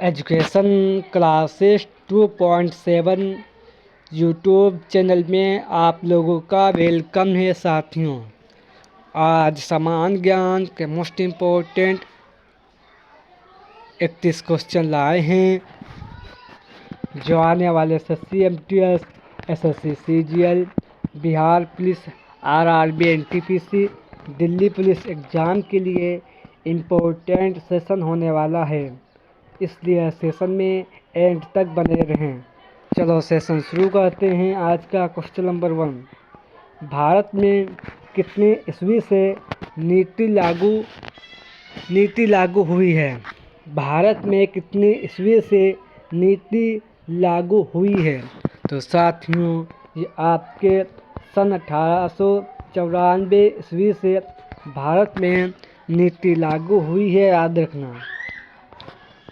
Education classes 2.7 YouTube channel में आप लोगों का वेलकम है साथियों। आज समान ज्ञान के मोस्ट इम्पोर्टेंट 31 क्वेश्चन लाए हैं जो आने वाले SSC MTS, SSC CGL, Bihar police, RRB NTPC, Delhi police exam के लिए इम्पोर्टेंट सेशन होने वाला है, इसलिए सेशन में एंड तक बने रहें। चलो सेशन शुरू करते हैं। आज का क्वेश्चन नंबर 1, भारत में कितने ईस्वी से नीति लागू हुई है? भारत में कितने ईस्वी से नीति लागू हुई है? तो साथियों ये आपके सन 1894 ईस्वी से भारत में नीति लागू हुई है, याद रखना।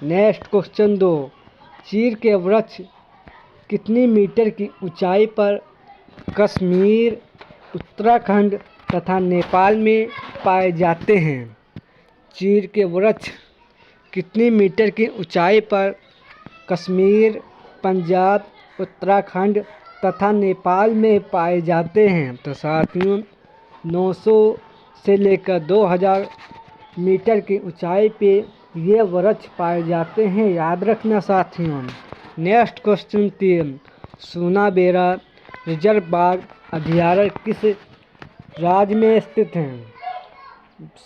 नेक्स्ट क्वेश्चन 2, चीड़ के वृक्ष कितनी मीटर की ऊंचाई पर कश्मीर, उत्तराखंड तथा नेपाल में पाए जाते हैं? चीड़ के वृक्ष कितनी मीटर की ऊंचाई पर कश्मीर, पंजाब, उत्तराखंड तथा नेपाल में पाए जाते हैं? तो साथियों 900 से लेकर 2000 मीटर की ऊंचाई पे ये वृक्ष पाए जाते हैं, याद रखना साथियों। नेक्स्ट क्वेश्चन 3, सोनाबेरा रिजर्व बाघ अभयारण्य किस राज्य में स्थित है?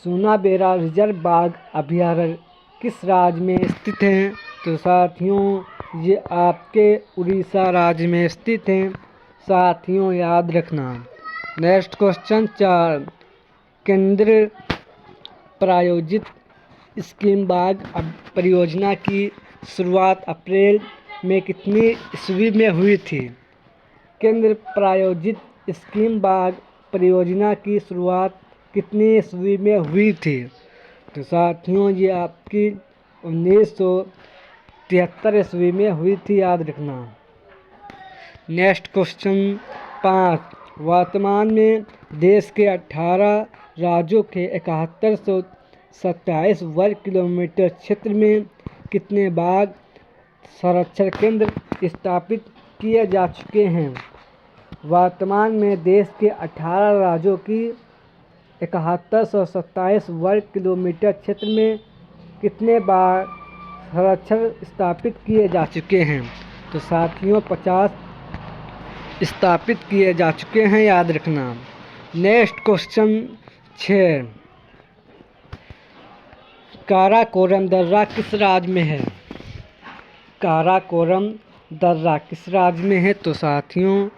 सोनाबेरा रिजर्व बाघ अभयारण्य किस राज्य में स्थित है? तो साथियों ये आपके उड़ीसा राज्य में स्थित है, साथियों याद रखना। नेक्स्ट क्वेश्चन 4, केंद्र प्रायोजित स्कीम बाघ परियोजना की शुरुआत अप्रैल में कितनी ईस्वी में हुई थी? केंद्र प्रायोजित स्कीम बाघ परियोजना की शुरुआत कितनी ईस्वी में हुई थी? तो साथियों ये आपकी 1973 ईस्वी में हुई थी, याद रखना। नेक्स्ट क्वेश्चन 5, वर्तमान में देश के 18 राज्यों के 7127 वर्ग किलोमीटर क्षेत्र में कितने बाघ संरक्षण केंद्र स्थापित किए जा चुके हैं? वर्तमान में देश के 18 राज्यों की 7127 वर्ग किलोमीटर क्षेत्र में कितने बाघ संरक्षण स्थापित किए जा चुके हैं? तो साथियों 50 स्थापित किए जा चुके हैं, याद रखना। नेक्स्ट क्वेश्चन 6, काराकोरम दर्रा किस राज्य में है? काराकोरम दर्रा किस राज्य में है? तो साथियों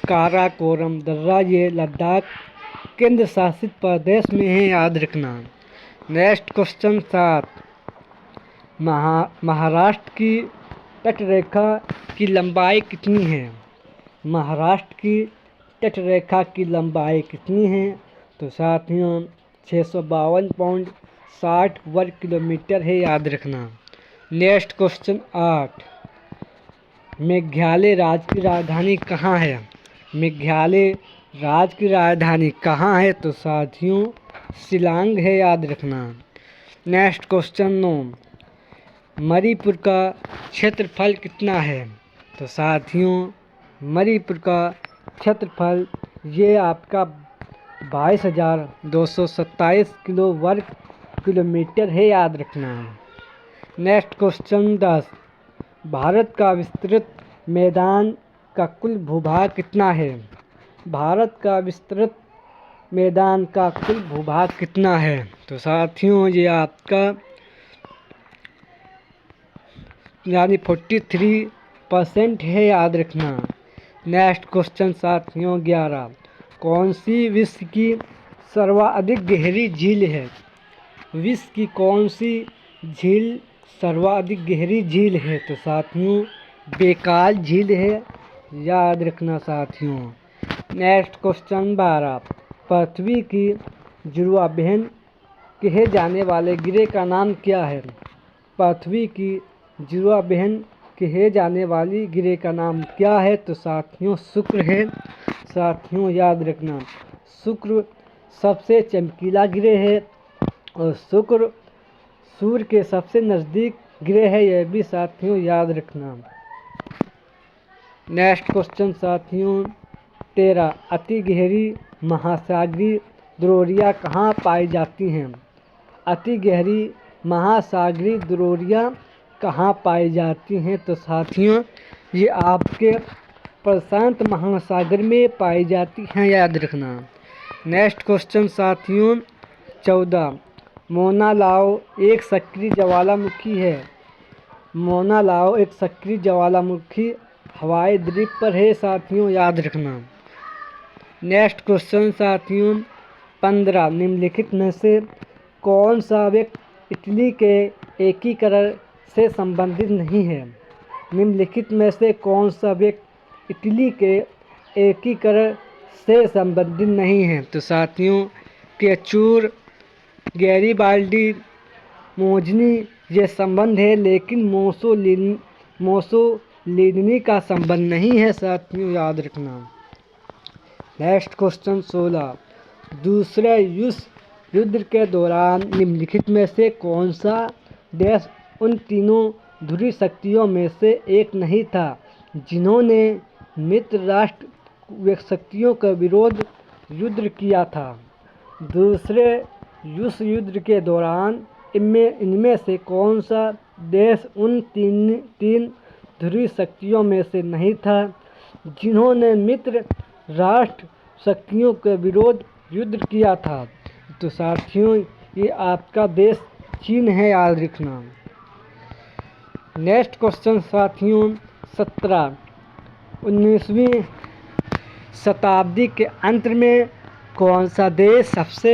काराकोरम दर्रा ये लद्दाख केंद्र शासित प्रदेश में है, याद रखना। नेक्स्ट क्वेश्चन 7, महाराष्ट्र की तटरेखा की लंबाई कितनी है? महाराष्ट्र की तटरेखा की लंबाई कितनी है? तो साथियों 652.60 वर्ग किलोमीटर है, याद रखना। नेक्स्ट क्वेश्चन 8, मेघालय राज्य की राजधानी कहाँ है? मेघालय राज्य की राजधानी कहाँ है? तो साथियों शिलांग है, याद रखना। नेक्स्ट क्वेश्चन 9, मणिपुर का क्षेत्रफल कितना है? तो साथियों मणिपुर का क्षेत्रफल ये आपका 22,227 वर्ग किलोमीटर है, याद रखना। नेक्स्ट क्वेश्चन 10, भारत का विस्तृत मैदान का कुल भूभाग कितना है? भारत का विस्तृत मैदान का कुल भूभाग कितना है? तो साथियों ये आपका यानी 43% है, याद रखना। नेक्स्ट क्वेश्चन साथियों 11, कौन सी विश्व की सर्वाधिक गहरी झील है? विश्व की कौन सी झील सर्वाधिक गहरी झील है? तो साथियों बेकाल झील है, याद रखना साथियों। नेक्स्ट क्वेश्चन 12, पृथ्वी की जुड़वा बहन कहे जाने वाले ग्रह का नाम क्या है? पृथ्वी की जुड़वा बहन कहे जाने वाली ग्रह का नाम क्या है? तो साथियों शुक्र है, साथियों याद रखना। शुक्र सबसे चमकीला ग्रह है और शुक्र सूर्य के सबसे नज़दीक ग्रह है, यह भी साथियों याद रखना। नेक्स्ट क्वेश्चन साथियों 13, अति गहरी महासागरीय द्रोणियाँ कहाँ पाई जाती हैं? अति गहरी महासागरीय द्रोणियाँ कहाँ पाई जाती हैं? तो साथियों ये आपके प्रशांत महासागर में पाई जाती हैं, याद रखना। नेक्स्ट क्वेश्चन साथियों 14, मोना लाओ एक सक्रिय ज्वालामुखी है। मोना लाओ एक सक्रिय ज्वालामुखी हवाई द्वीप पर है साथियों, याद रखना। नेक्स्ट क्वेश्चन साथियों 15, निम्नलिखित में से कौन सा व्यक्ति इटली के एकीकरण से संबंधित नहीं है? निम्नलिखित में से कौन सा व्यक्ति इटली के एकीकरण से संबंधित नहीं है? तो साथियों केचूर, गैरीबाल्डी, मोजनी ये संबंध है, लेकिन मोसोलिनी का संबंध नहीं है साथियों, याद रखना। नेक्स्ट क्वेश्चन 16, दूसरे विश्व युद्ध के दौरान निम्नलिखित में से कौन सा देश उन तीनों ध्रुवीय शक्तियों में से एक नहीं था जिन्होंने मित्र राष्ट्र शक्तियों का विरोध युद्ध किया था? दूसरे विश्व युद्ध के दौरान इनमें से कौन सा देश उन तीन ध्रुवीय शक्तियों में से नहीं था जिन्होंने मित्र राष्ट्र शक्तियों के विरोध युद्ध किया था? तो साथियों ये आपका देश चीन है, याद रखना। नेक्स्ट क्वेश्चन साथियों 17, 19वीं शताब्दी के अंत में कौन सा देश सबसे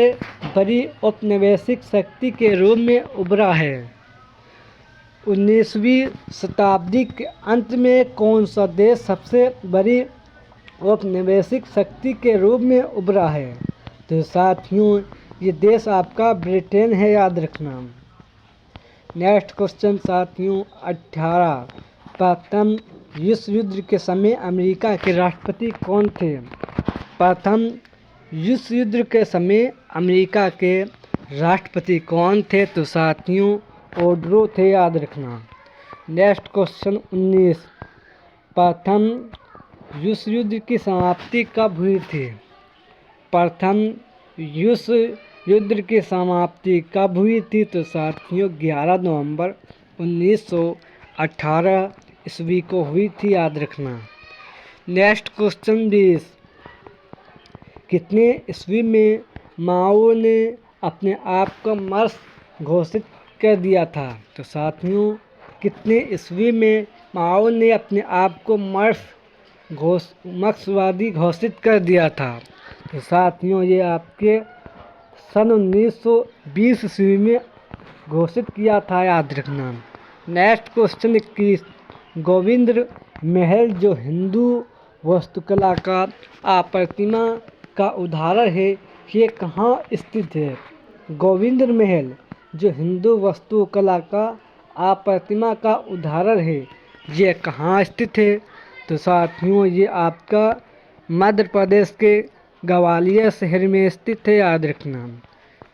बड़ी औपनिवेशिक शक्ति के रूप में उभरा है? 19वीं शताब्दी के अंत में कौन सा देश सबसे बड़ी औपनिवेशिक शक्ति के रूप में उभरा है? तो साथियों ये देश आपका ब्रिटेन है, याद रखना। नेक्स्ट क्वेश्चन साथियों 18, प्रथम विश्व युद्ध के समय अमेरिका के राष्ट्रपति कौन थे? प्रथम विश्व युद्ध के समय अमेरिका के राष्ट्रपति कौन थे? तो साथियों ओड्रो थे, याद रखना। नेक्स्ट क्वेश्चन 19, प्रथम विश्व युद्ध की समाप्ति कब हुई थी? प्रथम विश्व युद्ध की समाप्ति कब हुई थी? तो साथियों 11 नवंबर 1918 ईस्वी को हुई थी, याद रखना। नेक्स्ट क्वेश्चन 20, कितने ईस्वी में माओ ने अपने आप को मार्क्स घोषित कर दिया था? तो साथियों कितने ईस्वी में माओ ने अपने आप को मार्क्सवादी घोषित कर दिया था? तो साथियों ये आपके सन 1920 ईस्वी में घोषित किया था, याद रखना। नेक्स्ट क्वेश्चन 21, गोविंद महल जो हिंदू वास्तुकला का प्रतिमा का उदाहरण है ये कहाँ स्थित है? गोविंद महल जो हिंदू वास्तुकला का प्रतिमा का उदाहरण है ये कहाँ स्थित है? तो साथियों ये आपका मध्य प्रदेश के ग्वालियर शहर में स्थित है, याद रखना।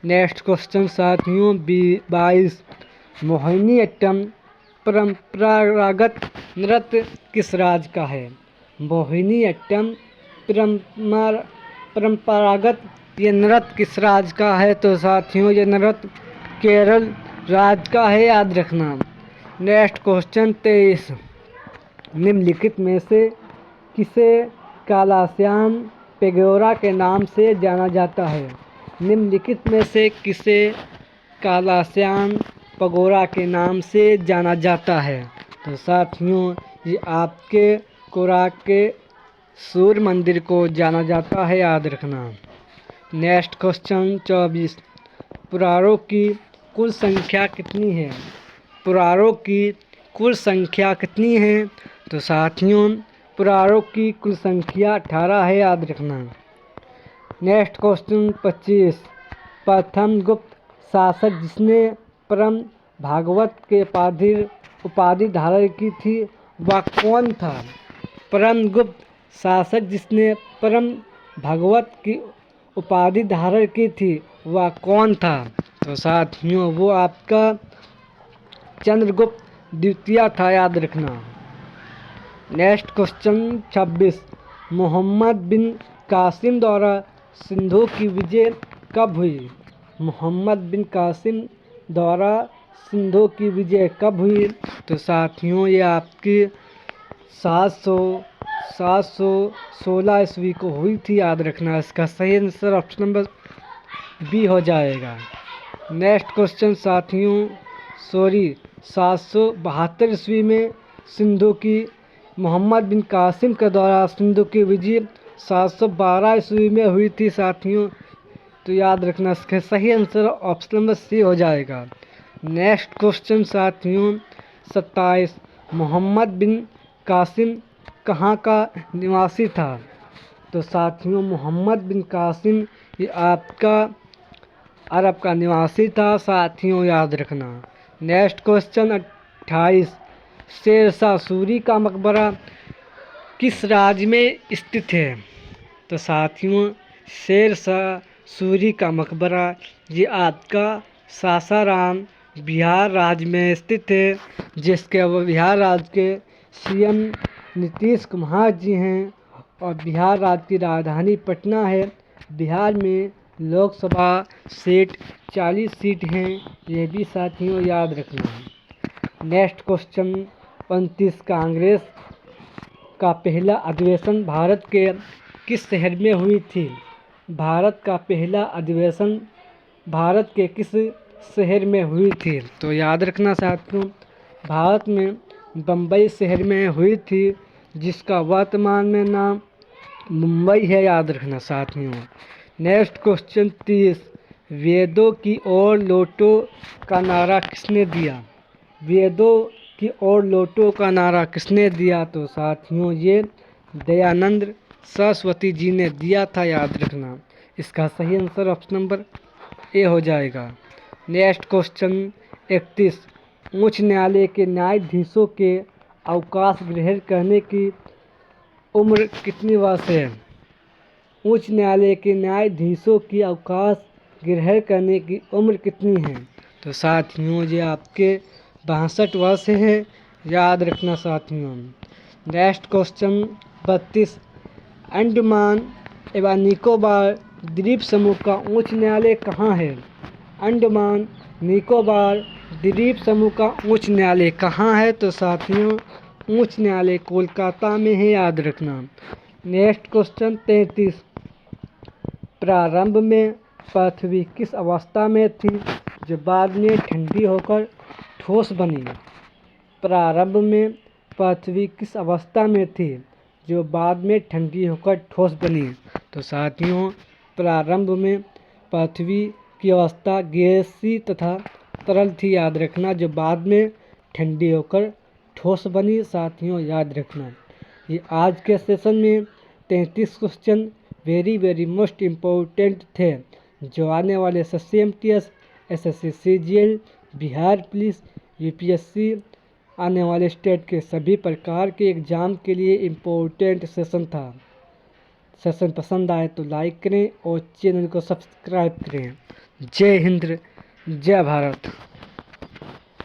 नेक्स्ट क्वेश्चन साथियों 22, मोहिनीअट्टम परंपरागत नृत्य किस राज्य का है? मोहिनीअट्टम परंपरागत ये नृत्य किस राज्य का है? तो साथियों ये नृत्य केरल राज्य का है, याद रखना। नेक्स्ट क्वेश्चन 23, निम्नलिखित में से किसे कालाश्याम पेगोरा के नाम से जाना जाता है? निम्नलिखित में से किसे कालाश्याम पेगोरा के नाम से जाना जाता है? तो साथियों ये आपके कोराक के सूर्य मंदिर को जाना जाता है, याद रखना। नेक्स्ट क्वेश्चन 24, पुराणों की कुल संख्या कितनी है? पुराणों की कुल संख्या कितनी है? तो साथियों पुराणों की कुल संख्या 18 है, याद रखना। नेक्स्ट क्वेश्चन 25, प्रथम गुप्त शासक जिसने परम भागवत के उपाधि धारण की थी वह कौन था? परम गुप्त शासक जिसने परम भागवत की उपाधि धारण की थी वह कौन था? तो साथियों वो आपका चंद्रगुप्त द्वितीय था, याद रखना। नेक्स्ट क्वेश्चन 26, मोहम्मद बिन कासिम द्वारा सिंधु की विजय कब हुई? मोहम्मद बिन कासिम द्वारा सिंधु की विजय कब हुई? तो साथियों ये आपकी 716 ईस्वी को हुई थी, याद रखना। इसका सही आंसर ऑप्शन नंबर बी हो जाएगा। नेक्स्ट क्वेश्चन साथियों 772 ईस्वी में सिंधु की मोहम्मद बिन कासिम के द्वारा सिंधु की विजय 712 ईस्वी में हुई थी साथियों, तो याद रखना इसका सही आंसर ऑप्शन नंबर सी हो जाएगा। नेक्स्ट क्वेश्चन साथियों 27, मोहम्मद बिन कासिम कहाँ का निवासी था? तो साथियों मोहम्मद बिन कासिम ये आपका अरब का निवासी था साथियों, याद रखना। नेक्स्ट क्वेश्चन 28, शेरशाह सूरी का मकबरा किस राज्य में स्थित है? तो साथियों शेरशाह सूरी का मकबरा ये आपका सासाराम बिहार राज्य में स्थित है, जिसके वो बिहार राज्य के सीएम नीतीश कुमार जी हैं और बिहार राज्य की राजधानी पटना है। बिहार में लोकसभा सीट 40 सीट हैं, ये भी साथियों याद रखना है। नेक्स्ट क्वेश्चन 29, कांग्रेस का पहला अधिवेशन भारत के किस शहर में हुई थी? भारत का पहला अधिवेशन भारत के किस शहर में हुई थी? तो याद रखना साथियों भारत में बम्बई शहर में हुई थी, जिसका वर्तमान में नाम मुंबई है, याद रखना साथियों। नेक्स्ट क्वेश्चन 30, वेदों की ओर लौटो का नारा किसने दिया? वेदों की ओर लौटो का नारा किसने दिया? तो साथियों ये दयानंद सरस्वती जी ने दिया था, याद रखना। इसका सही आंसर ऑप्शन नंबर ए हो जाएगा। नेक्स्ट क्वेश्चन 31, उच्च न्यायालय के न्यायाधीशों के अवकाश ग्रहण करने की उम्र कितनी वर्ष है? उच्च न्यायालय के न्यायाधीशों की अवकाश ग्रहण करने की उम्र कितनी है? तो साथियों ये आपके 62 वर्ष है, याद रखना साथियों। नेक्स्ट क्वेश्चन 32, अंडमान एवं निकोबार द्वीप समूह का उच्च न्यायालय कहाँ है? अंडमान निकोबार द्वीप समूह का उच्च न्यायालय कहाँ है? तो साथियों उच्च न्यायालय कोलकाता में है, याद रखना। नेक्स्ट क्वेश्चन 33, प्रारंभ में पृथ्वी किस अवस्था में थी जो बाद में ठंडी होकर ठोस बनी? प्रारंभ में पृथ्वी किस अवस्था में थी जो बाद में ठंडी होकर ठोस बनी? तो साथियों प्रारंभ में पृथ्वी की अवस्था गैसीय तथा तरल थी, याद रखना, जो बाद में ठंडी होकर ठोस बनी साथियों, याद रखना। ये आज के सेशन में 33 क्वेश्चन वेरी मोस्ट इम्पोर्टेंट थे, जो आने वाले SSC-MTS, SSC CGL, Bihar police, UPSC आने वाले स्टेट के सभी प्रकार के एग्ज़ाम के लिए इम्पोर्टेंट सेशन था। सेशन पसंद आए तो लाइक करें और चैनल को सब्सक्राइब करें। जय हिंद, जय भारत।